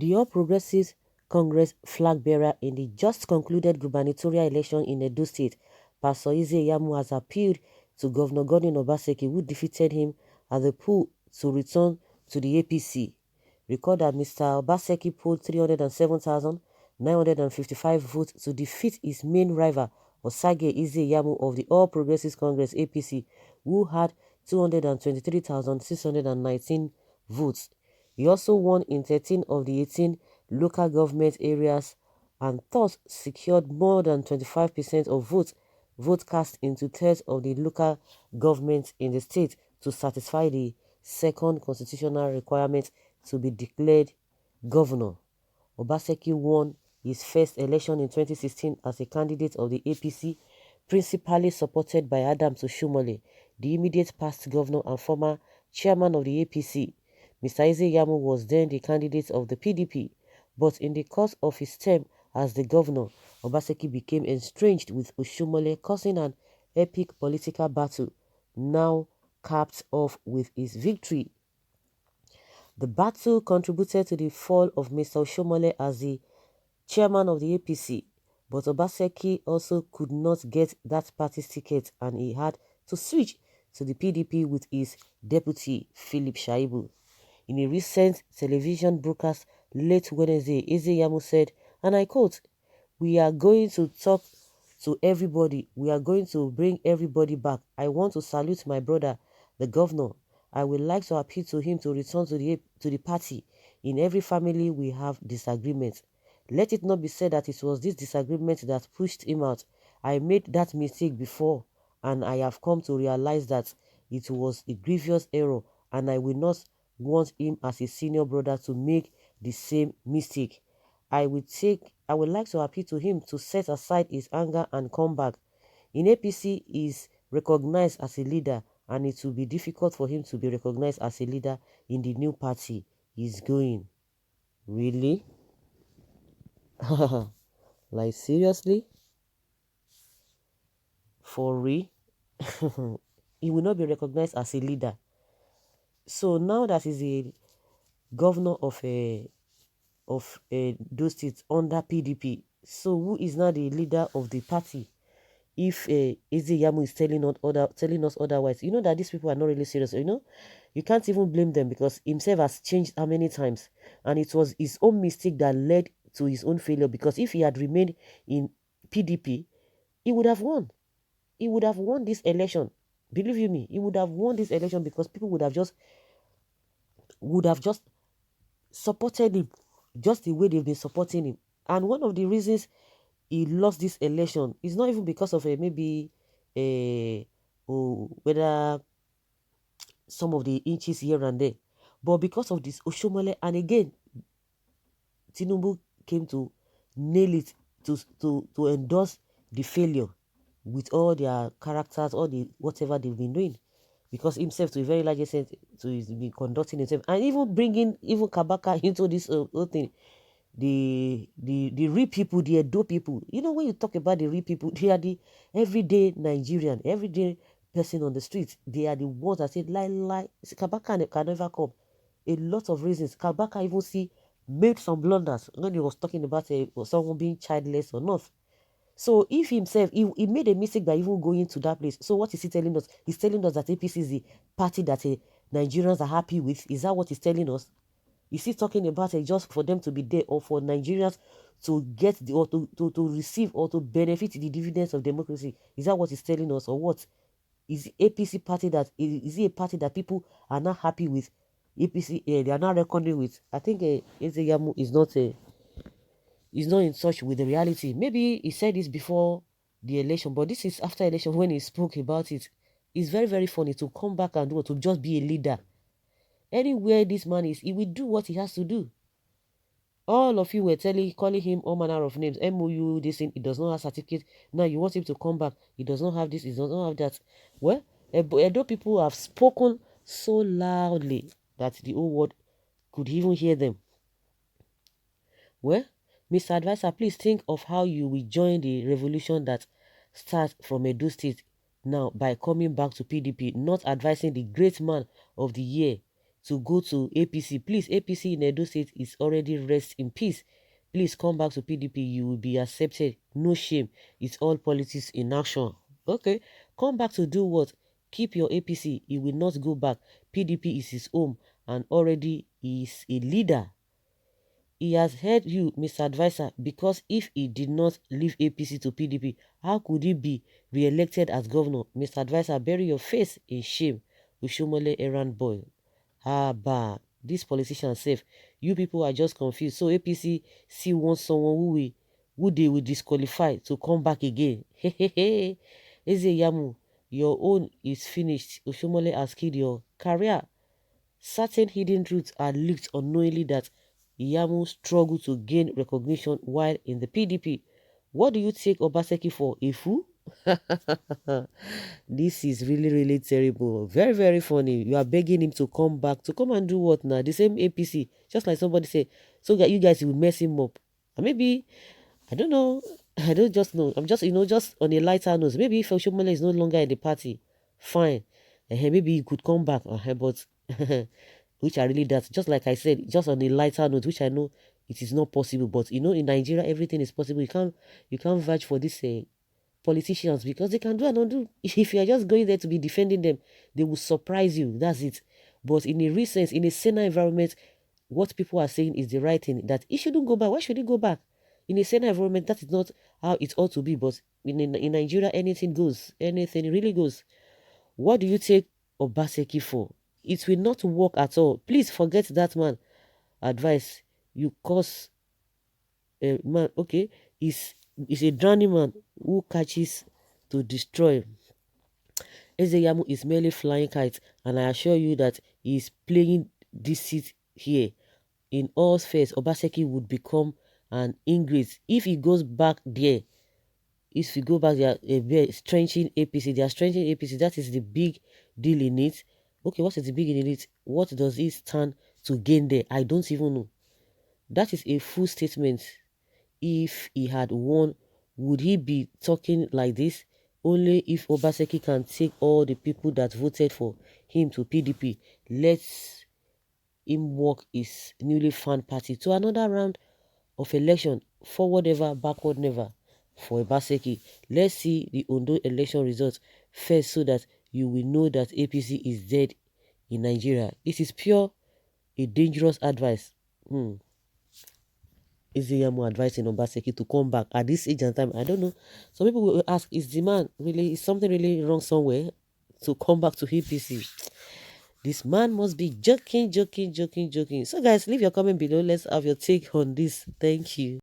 The All Progressives Congress flag bearer in the just concluded gubernatorial election in Edo State, Pastor Iyamu, has appealed to Governor Godwin Obaseki, who defeated him at the poll, to return to the APC. Record that Mr. Obaseki polled 307,955 votes to defeat his main rival, Osage Iyamu of the All Progressives Congress APC, who had 223,619 votes. He also won in 13 of the 18 local government areas and thus secured more than 25% of vote cast in two-thirds of the local governments in the state to satisfy the second constitutional requirement to be declared governor. Obaseki won his first election in 2016 as a candidate of the APC, principally supported by Adams Oshomole, the immediate past governor and former chairman of the APC. Mr. Iyamu was then the candidate of the PDP, but in the course of his term as the governor, Obaseki became estranged with Oshomole, causing an epic political battle, now capped off with his victory. The battle contributed to the fall of Mr. Oshomole as the chairman of the APC, but Obaseki also could not get that party's ticket and he had to switch to the PDP with his deputy, Philip Shaibu. In a recent television broadcast late Wednesday, Iyamu said, and I quote, "We are going to talk to everybody. We are going to bring everybody back. I want to salute my brother, the governor. I would like to appeal to him to return to the party. In every family, we have disagreements. Let it not be said that it was this disagreement that pushed him out. I made that mistake before, and I have come to realize that it was a grievous error, and I will not want him as a senior brother to make the same mistake. I would like to appeal to him to set aside his anger and come back. In APC, he is recognized as a leader, and it will be difficult for him to be recognized as a leader in the new party he's going." Really? Like, seriously? For real? He will not be recognized as a leader. So now that he's a governor of those states under PDP, so who is now the leader of the party? If Iyamu is telling us otherwise, you know that these people are not really serious. You know, you can't even blame them because himself has changed how many times, and it was his own mistake that led to his own failure. Because if he had remained in PDP, he would have won. He would have won this election. Believe you me, he would have won this election because people would have just supported him just the way they've been supporting him. And one of the reasons he lost this election is not even because of maybe whether some of the inches here and there, but because of this Oshomole. And again, Tinubu came to nail it, to endorse the failure with all their characters, all the whatever they've been doing, because himself to a very large extent to be conducting himself and even bringing even Kabaka into this whole thing. The real people, the Edo people. You know, when you talk about the real people, they are the everyday Nigerian, everyday person on the street. They are the ones that say, lie. Kabaka can never come. A lot of reasons. Kabaka even made some blunders when he was talking about someone being childless or not. So if himself, he made a mistake by even going to that place. So what is he telling us? He's telling us that APC is the party that Nigerians are happy with. Is that what he's telling us? Is he talking about it just for them to be there or for Nigerians to get or to receive or to benefit the dividends of democracy? Is that what he's telling us or what? Is APC party is it a party that people are not happy with? APC, they are not reckoning with. I think Ezeyamu is not in touch with the reality. Maybe he said this before the election, but this is after election when he spoke about it. It's very, very funny to come back and to just be a leader. Anywhere this man is, he will do what he has to do. All of you were calling him all manner of names. MOU, this thing, he does not have certificate. Now you want him to come back. He does not have this, he does not have that. Well, Edo people have spoken so loudly that the whole world could even hear them. Well, Mr. Advisor, please think of how you will join the revolution that starts from Edo State now by coming back to PDP, not advising the great man of the year to go to APC. Please, APC in Edo State is already rest in peace. Please come back to PDP. You will be accepted. No shame. It's all politics in action. Okay, come back to do what? Keep your APC. He will not go back. PDP is his home and already is a leader. He has heard you, Mr. Advisor, because if he did not leave APC to PDP, how could he be re-elected as governor? Mr. Advisor, bury your face in shame. Ushomole errand boy. Ah, bah. This politician safe. You people are just confused. So APC see wants someone who they will disqualify to come back again. Hehehe. Eze Iyamu, your own is finished. Ushomole has killed your career. Certain hidden truths are leaked unknowingly that Iyamu struggled to gain recognition while in the PDP. What do you take Obaseki for? A fool? This is really, really terrible. Very, very funny. You are begging him to come back. To come and do what now? The same APC. Just like somebody said. So that you guys will mess him up. And maybe, I don't know. I don't just know. I'm just, just on a lighter note. Maybe if Oshomole is no longer in the party, fine. Maybe he could come back. But which I really doubt. Just like I said, just on a lighter note, which I know it is not possible. But in Nigeria, everything is possible. You can't vouch for this politicians because they can do and undo. If you are just going there to be defending them, they will surprise you. That's it. But in a recent, in a saner environment, what people are saying is the right thing. That he shouldn't go back. Why should he go back? In a saner environment, that is not how it ought to be. But in Nigeria, anything goes. Anything really goes. What do you take Obaseki for? It will not work at all. Please forget that man. Advice. You cause a man, okay, is a drowning man who catches to destroy. Ezeyamu is merely flying kite, and I assure you that he is playing this seat here. In all spheres, Obaseki would become an ingrate if he goes back there. If you go back, they are strengthening APC. They are strengthening APC. That is the big deal in it. Okay, what is the big deal in it? What does it stand to gain there? I don't even know. That is a full statement. If he had won, would he be talking like this? Only if Obaseki can take all the people that voted for him to PDP, let him walk his newly found party to another round of election. Forward ever, backward never for Obaseki. Let's see the Ondo election results first so that you will know that APC is dead in Nigeria. This is pure a dangerous advice. Iyamu advising Obaseki to come back at this age and time. I don't know. Some people will ask, is the man really, is something really wrong somewhere to come back to APC? This man must be joking. So guys, leave your comment below. Let's have your take on this. Thank you.